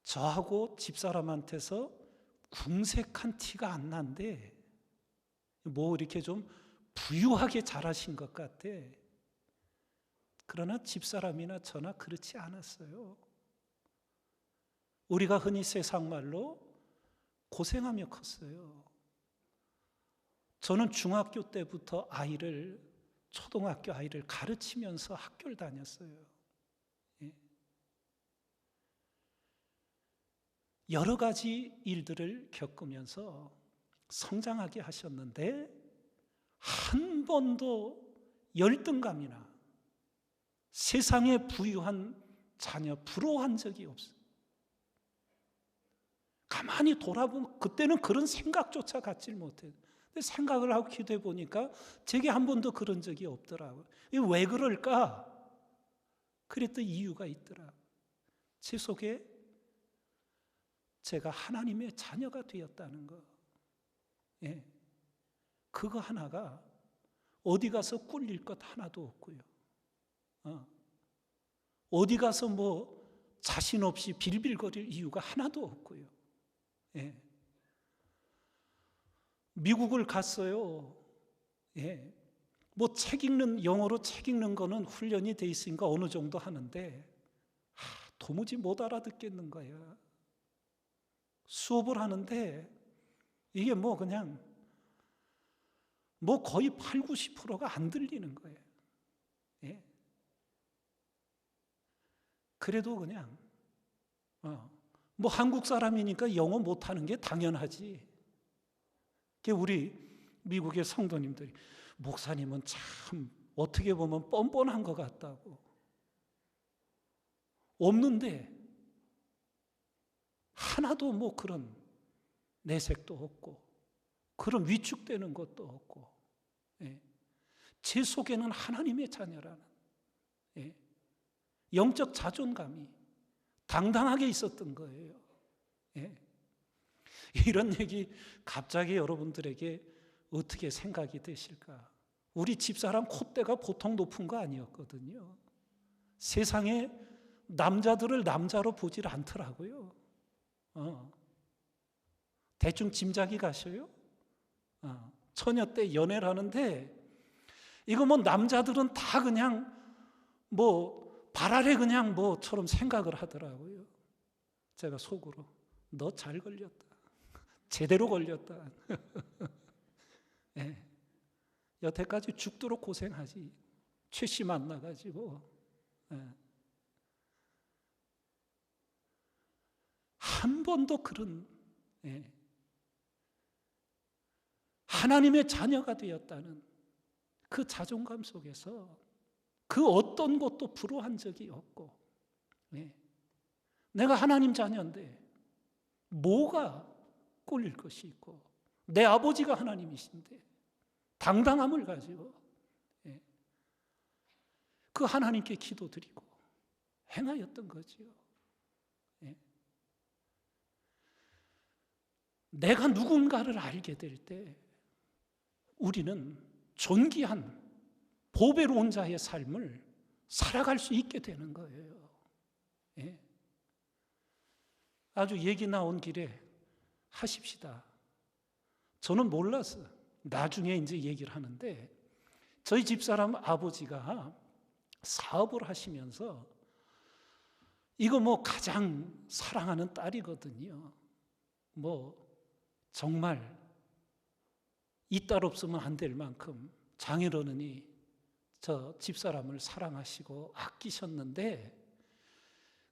저하고 집사람한테서 궁색한 티가 안 난데 뭐 이렇게 좀 부유하게 자라신 것 같아. 그러나 집사람이나 저나 그렇지 않았어요. 우리가 흔히 세상 말로 고생하며 컸어요. 저는 중학교 때부터 초등학교 아이를 가르치면서 학교를 다녔어요. 예. 여러 가지 일들을 겪으면서 성장하게 하셨는데 한 번도 열등감이나 세상에 부유한 자녀 부러워한 적이 없어요. 가만히 돌아보면 그때는 그런 생각조차 갖질 못해요. 근데 생각을 하고 기도해 보니까 제게 한 번도 그런 적이 없더라고요. 왜 그럴까? 그랬던 이유가 있더라. 제 속에 제가 하나님의 자녀가 되었다는 거. 예. 그거 하나가 어디 가서 꿀릴 것 하나도 없고요. 어디 가서 뭐 자신 없이 빌빌거릴 이유가 하나도 없고요. 예. 미국을 갔어요. 예. 뭐 영어로 책 읽는 거는 훈련이 돼 있으니까 어느 정도 하는데 도무지 못 알아듣겠는 거야. 수업을 하는데 이게 뭐 그냥 뭐 거의 8, 90%가 안 들리는 거예요. 예. 그래도 그냥 뭐 한국 사람이니까 영어 못하는 게 당연하지. 우리 미국의 성도님들이 목사님은 참 어떻게 보면 뻔뻔한 것 같다고. 없는데 하나도 뭐 그런 내색도 없고 그런 위축되는 것도 없고, 예. 제 속에는 하나님의 자녀라는, 예. 영적 자존감이 당당하게 있었던 거예요. 예. 이런 얘기 갑자기 여러분들에게 어떻게 생각이 되실까? 우리 집사람 콧대가 보통 높은 거 아니었거든요. 세상에 남자들을 남자로 보질 않더라고요. 대충 짐작이 가셔요? 처녀 때 연애를 하는데 이거 뭐 남자들은 다 그냥 뭐 발 아래 그냥 뭐처럼 생각을 하더라고요. 제가 속으로 너 잘 걸렸다. 제대로 걸렸다. 네. 여태까지 죽도록 고생하지. 최 씨 만나가지고. 네. 한 번도 그런, 네. 하나님의 자녀가 되었다는 그 자존감 속에서 그 어떤 것도 불허한 적이 없고, 네. 내가 하나님 자녀인데 뭐가 꼴릴 것이 있고 내 아버지가 하나님이신데 당당함을 가지고, 예. 그 하나님께 기도드리고 행하였던 거지요. 예. 내가 누군가를 알게 될 때 우리는 존귀한 보배로운 자의 삶을 살아갈 수 있게 되는 거예요. 예. 아주 얘기 나온 길에 하십시다. 저는 몰라서 나중에 이제 얘기를 하는데 저희 집사람 아버지가 사업을 하시면서 이거 뭐 가장 사랑하는 딸이거든요. 뭐 정말 이 딸 없으면 안 될 만큼 장인어른이 저 집사람을 사랑하시고 아끼셨는데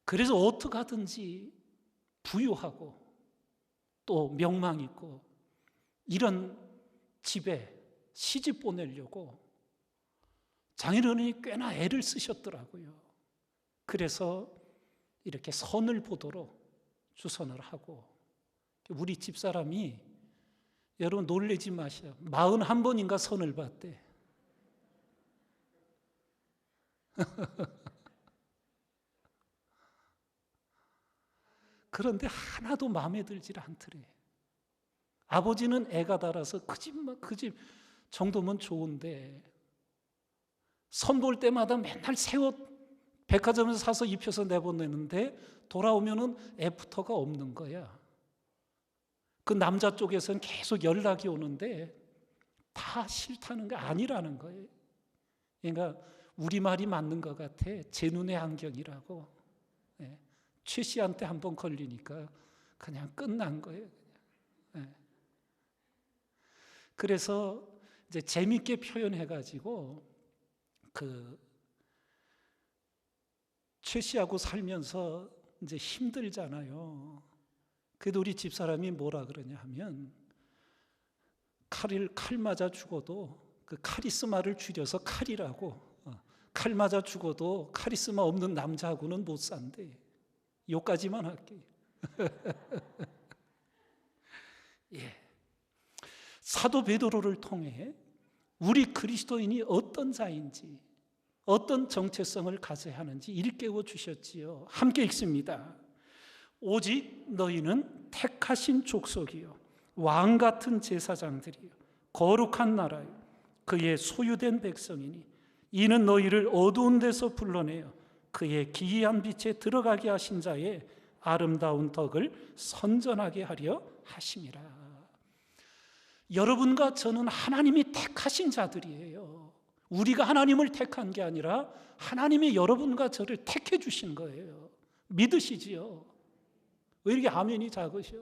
그래서 어떻게 하든지 부유하고 또 명망 있고 이런 집에 시집 보내려고 장인어른이 꽤나 애를 쓰셨더라고요. 그래서 이렇게 선을 보도록 주선을 하고 우리 집사람이 여러분 놀라지 마셔. 41번인가 선을 봤대. 그런데 하나도 마음에 들질 않더래. 아버지는 애가 달아서 그 집 정도면 좋은데 선 볼 때마다 맨날 새 옷 백화점에서 사서 입혀서 내보내는데 돌아오면은 애프터가 없는 거야. 그 남자 쪽에서는 계속 연락이 오는데 다 싫다는 게 아니라는 거예요. 그러니까 우리말이 맞는 것 같아. 제 눈의 안경이라고. 예. 최 씨한테 한번 걸리니까 그냥 끝난 거예요. 예. 그래서 이제 재밌게 표현해가지고 최 씨하고 살면서 이제 힘들잖아요. 그래도 우리 집사람이 뭐라 그러냐 하면 칼 맞아 죽어도 그 카리스마를 줄여서 칼이라고. 칼 맞아 죽어도 카리스마 없는 남자하고는 못 산대. 요까지만 할게. 예. 사도 베드로를 통해 우리 그리스도인이 어떤 자인지, 어떤 정체성을 가져야 하는지 일깨워 주셨지요. 함께 읽습니다. 오직 너희는 택하신 족속이요 왕 같은 제사장들이요 거룩한 나라요 그의 소유된 백성이니 이는 너희를 어두운 데서 불러내어 그의 기이한 빛에 들어가게 하신 자의 아름다운 덕을 선전하게 하려 하심이라. 여러분과 저는 하나님이 택하신 자들이에요. 우리가 하나님을 택한 게 아니라 하나님이 여러분과 저를 택해 주신 거예요. 믿으시지요? 왜 이렇게 아멘이 작으셔?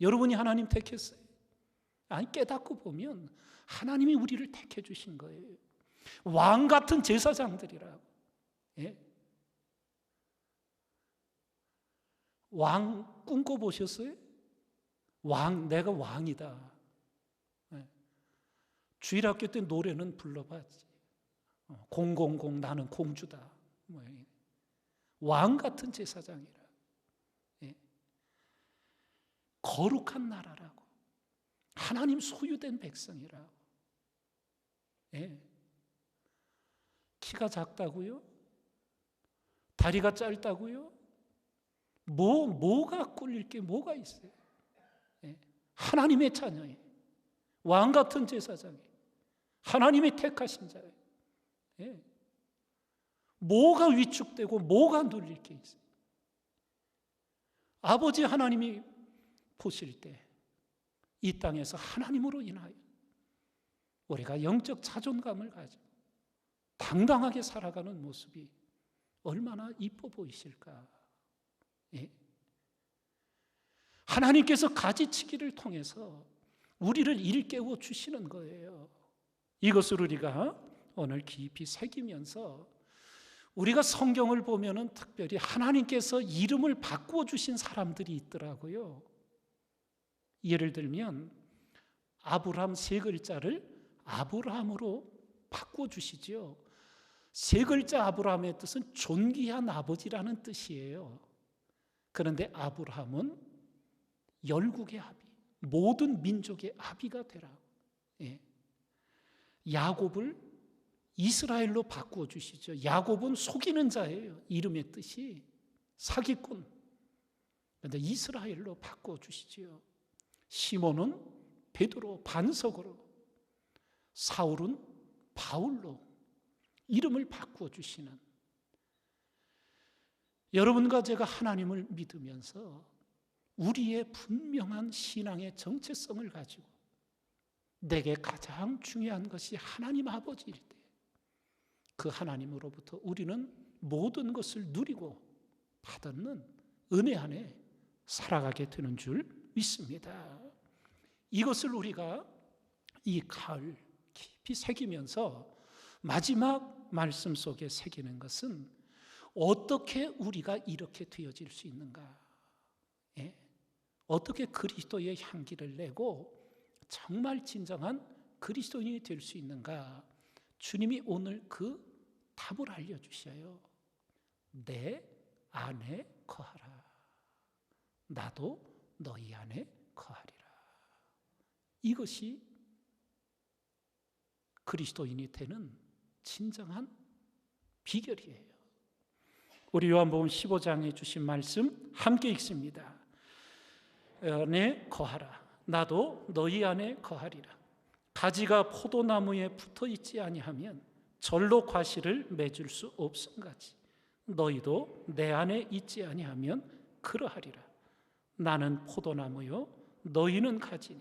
여러분이 하나님 택했어요? 아니, 깨닫고 보면 하나님이 우리를 택해 주신 거예요. 왕 같은 제사장들이라고. 예? 왕 꿈꿔보셨어요? 왕, 내가 왕이다. 예. 주일학교 때 노래는 불러봤지. 000 나는 공주다. 왕 같은 제사장이라. 예. 거룩한 나라라고. 하나님 소유된 백성이라고. 예. 키가 작다고요? 다리가 짧다고요? 뭐가 꿀릴 게 뭐가 있어요? 예. 하나님의 자녀예요. 왕 같은 제사장이에요. 하나님의 택하신 자예요. 예. 뭐가 위축되고 뭐가 눌릴 게 있어요? 아버지 하나님이 보실 때 이 땅에서 하나님으로 인하여 우리가 영적 자존감을 가지고 당당하게 살아가는 모습이 얼마나 이뻐 보이실까? 예? 하나님께서 가지치기를 통해서 우리를 일깨워 주시는 거예요. 이것을 우리가 오늘 깊이 새기면서 우리가 성경을 보면은 특별히 하나님께서 이름을 바꾸어 주신 사람들이 있더라고요. 예를 들면 아브라함 세 글자를 아브라함으로 바꾸어 주시죠. 세 글자 아브라함의 뜻은 존귀한 아버지라는 뜻이에요. 그런데 아브라함은 열국의 아비, 모든 민족의 아비가 되라. 예. 야곱을 이스라엘로 바꾸어 주시죠. 야곱은 속이는 자예요. 이름의 뜻이 사기꾼. 그런데 이스라엘로 바꾸어 주시죠. 시몬은 베드로, 반석으로, 사울은 바울로 이름을 바꾸어 주시는, 여러분과 제가 하나님을 믿으면서 우리의 분명한 신앙의 정체성을 가지고 내게 가장 중요한 것이 하나님 아버지일 때 그 하나님으로부터 우리는 모든 것을 누리고 받는 은혜 안에 살아가게 되는 줄 믿습니다. 이것을 우리가 이 가을 깊이 새기면서 마지막 말씀 속에 새기는 것은 어떻게 우리가 이렇게 되어질 수 있는가? 예? 어떻게 그리스도의 향기를 내고 정말 진정한 그리스도인이 될 수 있는가? 주님이 오늘 그 답을 알려주셔요. 내 안에 거하라. 나도 너희 안에 거하리라. 이것이 그리스도인이 되는 진정한 비결이에요. 우리 요한복음 15장에 주신 말씀 함께 읽습니다. 안에 거하라. 나도 너희 안에 거하리라. 가지가 포도나무에 붙어 있지 아니하면 절로 과실을 맺을 수 없음같이 너희도 내 안에 있지 아니하면 그러하리라. 나는 포도나무요 너희는 가지니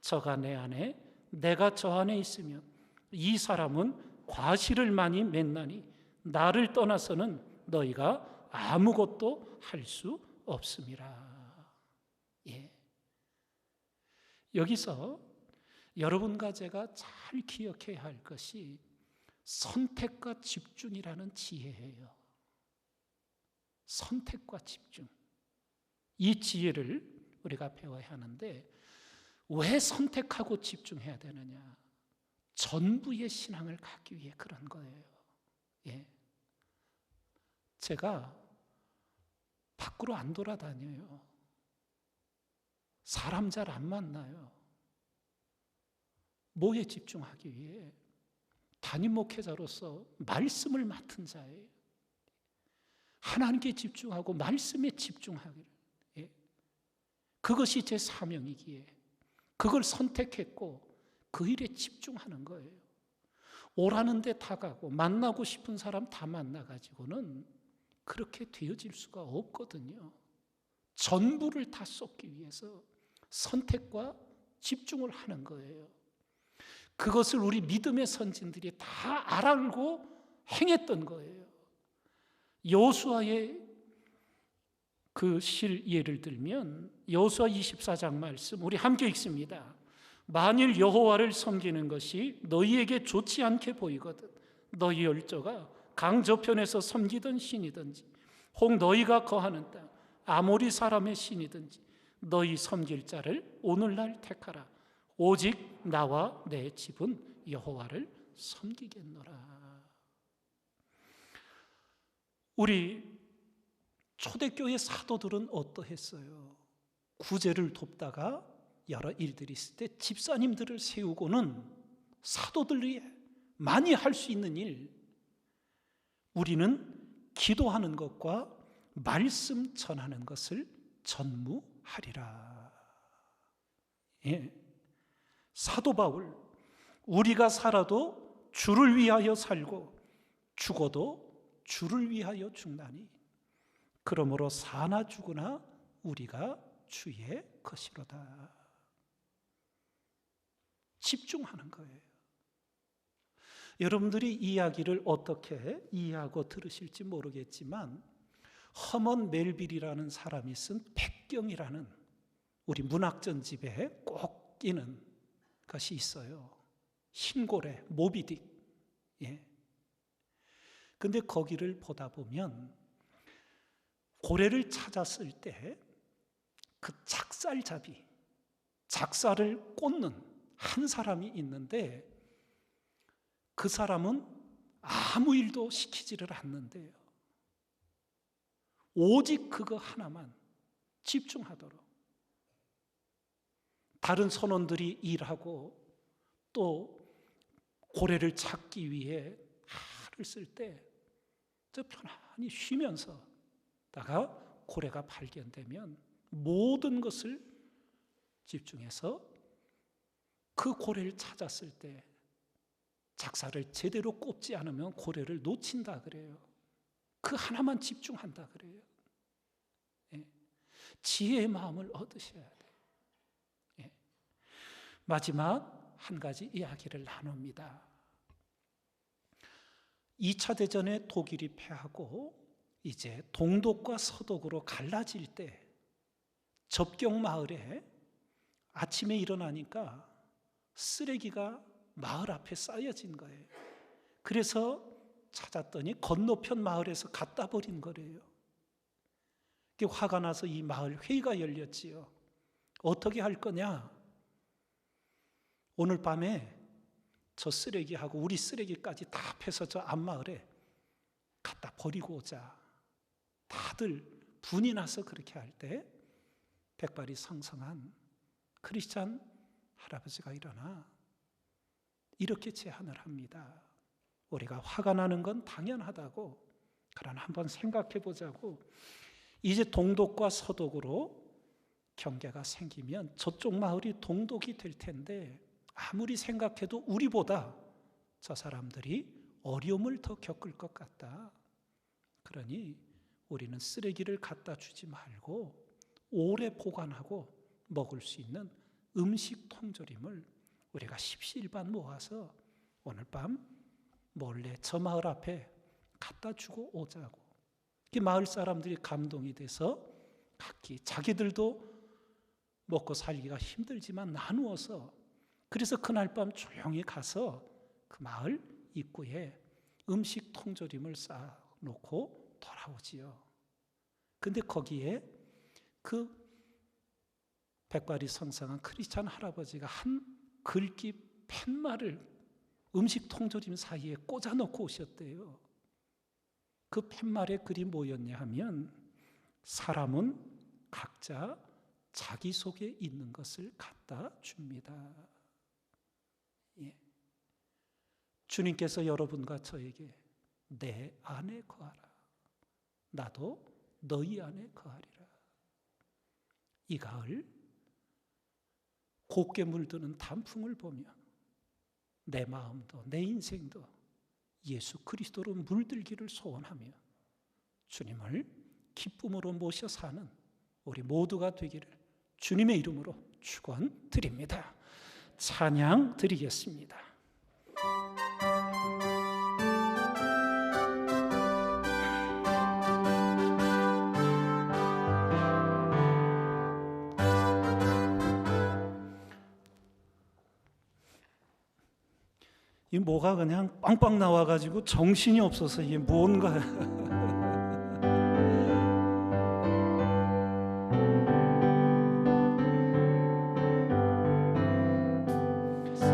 저가 내 안에 내가 저 안에 있으면 이 사람은 과실을 많이 맺나니 나를 떠나서는 너희가 아무것도 할 수 없음이라. 예. 여기서 여러분과 제가 잘 기억해야 할 것이 선택과 집중이라는 지혜예요. 선택과 집중. 이 지혜를 우리가 배워야 하는데 왜 선택하고 집중해야 되느냐? 전부의 신앙을 갖기 위해 그런 거예요. 예. 제가 밖으로 안 돌아다녀요. 사람 잘 안 만나요. 뭐에 집중하기 위해? 담임 목회자로서 말씀을 맡은 자예요. 하나님께 집중하고 말씀에 집중하기를. 예. 그것이 제 사명이기에 그걸 선택했고 그 일에 집중하는 거예요. 오라는 데 다 가고 만나고 싶은 사람 다 만나가지고는 그렇게 되어질 수가 없거든요. 전부를 다 쏟기 위해서 선택과 집중을 하는 거예요. 그것을 우리 믿음의 선진들이 다 알고 행했던 거예요. 여호수아의 그 실 예를 들면 여호수아 24장 말씀 우리 함께 읽습니다. 만일 여호와를 섬기는 것이 너희에게 좋지 않게 보이거든 너희 열조가 강 저편에서 섬기던 신이든지 혹 너희가 거하는 땅 아모리 사람의 신이든지 너희 섬길 자를 오늘날 택하라. 오직 나와 내 집은 여호와를 섬기겠노라. 우리 초대교회 사도들은 어떠했어요? 구제를 돕다가 여러 일들이 있을 때 집사님들을 세우고는 사도들이 많이 할 수 있는 일, 우리는 기도하는 것과 말씀 전하는 것을 전무하리라. 예. 사도 바울, 우리가 살아도 주를 위하여 살고 죽어도 주를 위하여 죽나니 그러므로 사나 죽으나 우리가 주의 것이로다. 집중하는 거예요. 여러분들이 이야기를 어떻게 이해하고 들으실지 모르겠지만 허먼 멜빌이라는 사람이 쓴 백경이라는 우리 문학전집에 꼭 끼는 것이 있어요. 흰고래, 모비딕. 예. 근데 거기를 보다 보면 고래를 찾았을 때 그 작살잡이, 작살을 꽂는 한 사람이 있는데 그 사람은 아무 일도 시키지를 않는데요. 오직 그거 하나만 집중하도록. 다른 선원들이 일하고 또 고래를 찾기 위해 칼을 쓸 때 저 편안히 쉬면서다가 고래가 발견되면 모든 것을 집중해서 그 고래를 찾았을 때 작사를 제대로 꼽지 않으면 고래를 놓친다 그래요. 그 하나만 집중한다 그래요. 예. 지혜의 마음을 얻으셔야 돼요. 예. 마지막 한 가지 이야기를 나눕니다. 2차 대전에 독일이 패하고 이제 동독과 서독으로 갈라질 때 접경 마을에 아침에 일어나니까 쓰레기가 마을 앞에 쌓여진 거예요. 그래서 찾았더니 건너편 마을에서 갖다 버린 거래요. 화가 나서 이 마을 회의가 열렸지요. 어떻게 할 거냐? 오늘 밤에 저 쓰레기하고 우리 쓰레기까지 다 합해서 저 앞마을에 갖다 버리고 오자. 다들 분이 나서 그렇게 할 때 백발이 성성한 크리스찬 할아버지가 일어나 이렇게 제안을 합니다. 우리가 화가 나는 건 당연하다고, 그러나 한번 생각해 보자고. 이제 동독과 서독으로 경계가 생기면 저쪽 마을이 동독이 될 텐데 아무리 생각해도 우리보다 저 사람들이 어려움을 더 겪을 것 같다. 그러니 우리는 쓰레기를 갖다 주지 말고 오래 보관하고 먹을 수 있는 음식 통조림을 우리가 십시일반 모아서 오늘 밤 몰래 저 마을 앞에 갖다 주고 오자고. 마을 사람들이 감동이 돼서 각기 자기들도 먹고 살기가 힘들지만 나누어서, 그래서 그날 밤 조용히 가서 그 마을 입구에 음식 통조림을 쌓아놓고 돌아오지요. 근데 거기에 그 백발이 성성한 크리스찬 할아버지가 한 글귀 팻말을 음식 통조림 사이에 꽂아놓고 오셨대요. 그 팻말의 글이 뭐였냐 하면 사람은 각자 자기 속에 있는 것을 갖다 줍니다. 예. 주님께서 여러분과 저에게 내 안에 거하라. 나도 너희 안에 거하리라. 이 가을 곱게 물드는 단풍을 보며 내 마음도 내 인생도 예수 그리스도로 물들기를 소원하며 주님을 기쁨으로 모셔 사는 우리 모두가 되기를 주님의 이름으로 축원드립니다. 찬양 드리겠습니다. 이 뭐가 그냥 빵빵 나와가지고 정신이 없어서 이게 뭔가.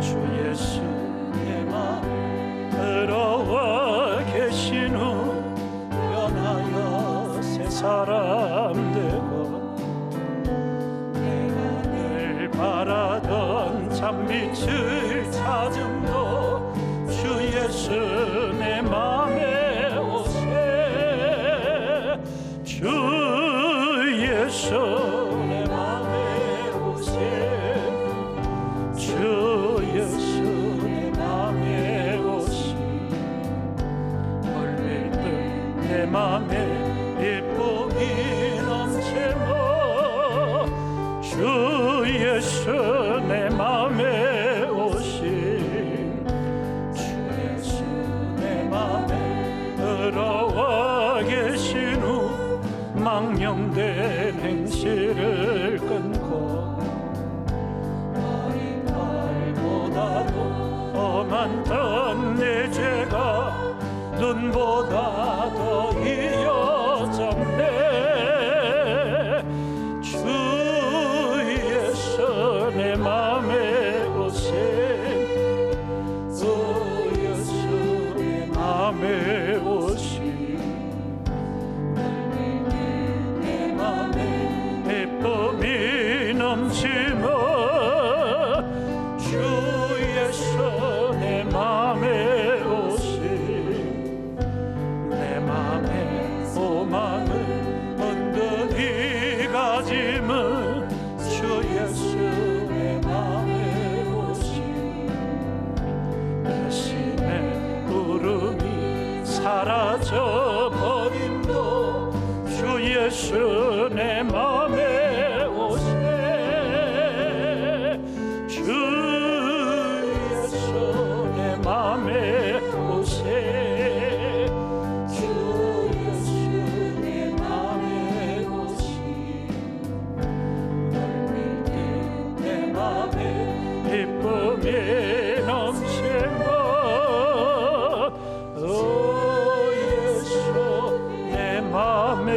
주 예수 사람 되고 내가 늘 바라던 참빛을 찾음도 주 예수 내 맘에 오세 주 예수 내 맘에 오세 주 예수 내 맘에 오시 멀릴 듯 내 맘에 기쁨이 넘치고 주 예수 내 맘에 오신 주 예수 내 맘에 들어와 계신 후 망령된 행실을 끊고 머리칼보다도 험한 내 죄가 눈보다 더 이어졌네 주 예수 내 맘에 오세 주 예수 내 맘에 오시 내 맘에 기쁨이 넘치며 주 예수 내 맘에 오시 내 맘에 소망을 언덕이 가짐은 주 예수 내 맘에 오시 열심의 구름이 사라져 버림도 주 예수 내 맘에 오세 주 예수 내 맘에 오세 주 예수 내 맘에 오시 멀리 내 맘에 기쁨이 넘치고 오 예수 내 맘에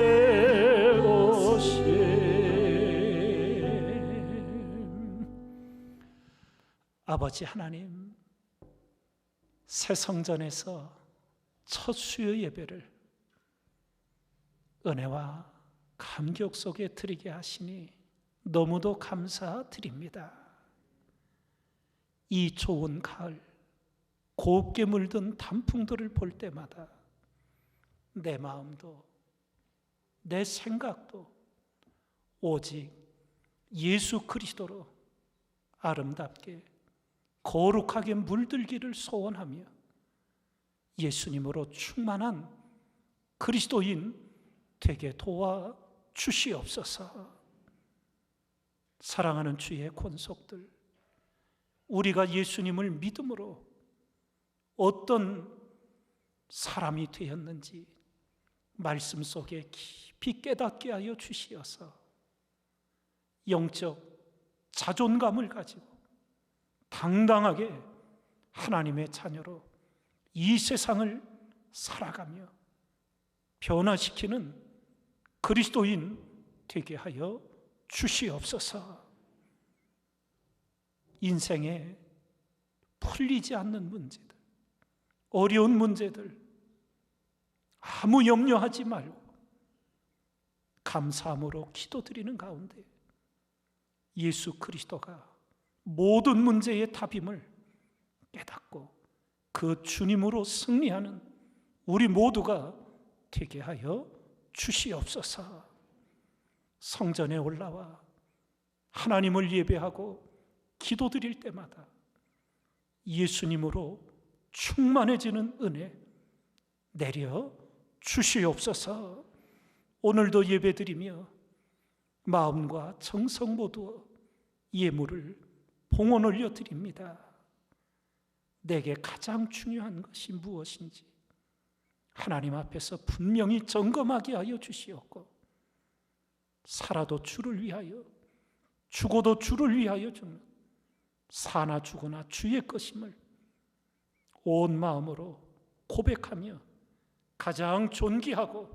오시 아버지 하나님 새 성전에서 첫 수요 예배를 은혜와 감격 속에 드리게 하시니 너무도 감사드립니다. 이 좋은 가을 곱게 물든 단풍들을 볼 때마다 내 마음도 내 생각도 오직 예수 그리스도로 아름답게 거룩하게 물들기를 소원하며 예수님으로 충만한 그리스도인 되게 도와 주시옵소서. 사랑하는 주의 권속들, 우리가 예수님을 믿음으로 어떤 사람이 되었는지 말씀 속에 깊이 깨닫게 하여 주시어서 영적 자존감을 가지고 당당하게 하나님의 자녀로 이 세상을 살아가며 변화시키는 그리스도인 되게 하여 주시옵소서. 인생에 풀리지 않는 문제들, 어려운 문제들 아무 염려하지 말고 감사함으로 기도드리는 가운데 예수 그리스도가 모든 문제의 답임을 깨닫고 그 주님으로 승리하는 우리 모두가 되게 하여 주시옵소서. 성전에 올라와 하나님을 예배하고 기도드릴 때마다 예수님으로 충만해지는 은혜 내려 주시옵소서. 오늘도 예배드리며 마음과 정성 모두 예물을 봉헌 올려드립니다. 내게 가장 중요한 것이 무엇인지 하나님 앞에서 분명히 점검하게 하여 주시옵고, 살아도 주를 위하여 죽어도 주를 위하여 죽는 사나 죽으나 주의 것임을 온 마음으로 고백하며 가장 존귀하고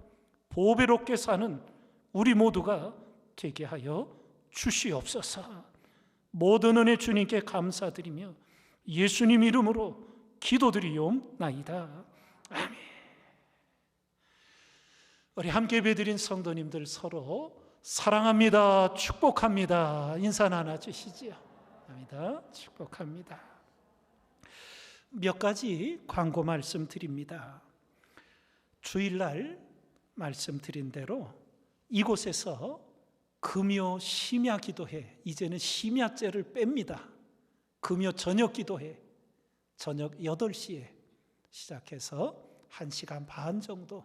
보배롭게 사는 우리 모두가 되게 하여 주시옵소서. 모든 은혜 주님께 감사드리며 예수님 이름으로 기도드리옵나이다. 아멘. 우리 함께 예배드린 성도님들 서로 사랑합니다, 축복합니다 인사 나눠주시지요. 감사합니다. 축복합니다. 몇 가지 광고 말씀드립니다. 주일날 말씀드린 대로 이곳에서 금요 심야 기도회, 이제는 심야제를 뺍니다. 금요 저녁 기도회, 저녁 8시에 시작해서 1시간 반 정도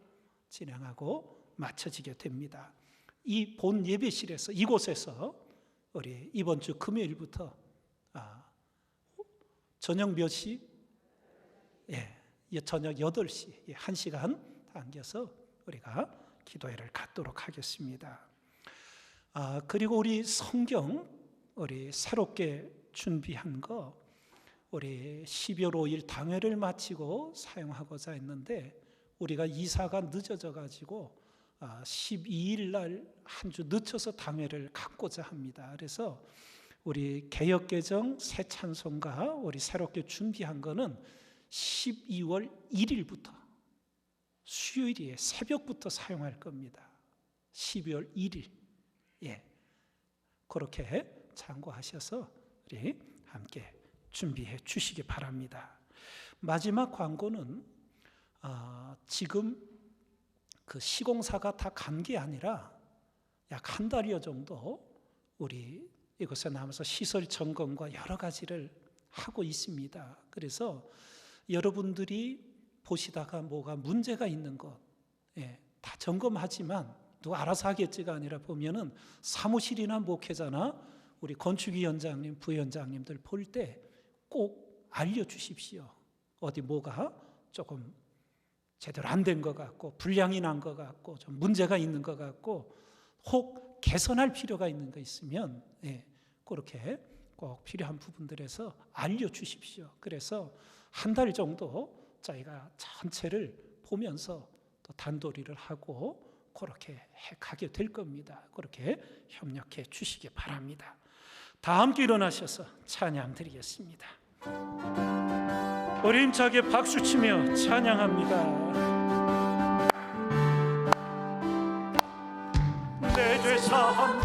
진행하고 마쳐지게 됩니다. 이 본 예배실에서, 이곳에서 우리 이번 주 금요일부터 저녁 몇 시? 저녁 8시, 1시간 당겨서 우리가 기도회를 갖도록 하겠습니다. 그리고 우리 성경, 우리 새롭게 준비한 거, 우리 12월 5일 당회를 마치고 사용하고자 했는데 우리가 이사가 늦어져 가지고 12일 날 한 주 늦춰서 당회를 갖고자 합니다. 그래서 우리 개역개정 새 찬송가 우리 새롭게 준비한 거는 12월 1일부터 수요일에 새벽부터 사용할 겁니다. 12월 1일. 그렇게 참고하셔서 우리 함께 준비해 주시기 바랍니다. 마지막 광고는 지금 그 시공사가 다 간 게 아니라 약 한 달여 정도 우리 이곳에 남아서 시설 점검과 여러 가지를 하고 있습니다. 그래서 여러분들이 보시다가 뭐가 문제가 있는 것, 다 점검하지만 누가 알아서 하겠지가 아니라 보면은 사무실이나 목회자나 우리 건축위원장님, 부위원장님들 볼 때 꼭 알려주십시오. 어디 뭐가 조금 제대로 안 된 것 같고 불량이 난 것 같고 좀 문제가 있는 것 같고 혹 개선할 필요가 있는 거 있으면 그렇게 꼭 필요한 부분들에서 알려주십시오. 그래서 한 달 정도 저희가 전체를 보면서 또 단도리를 하고 그렇게 가게 될 겁니다. 그렇게 협력해 주시기 바랍니다. 다 함께 일어나셔서 찬양 드리겠습니다. 우리 힘차게 박수치며 찬양합니다. 내 죄 사함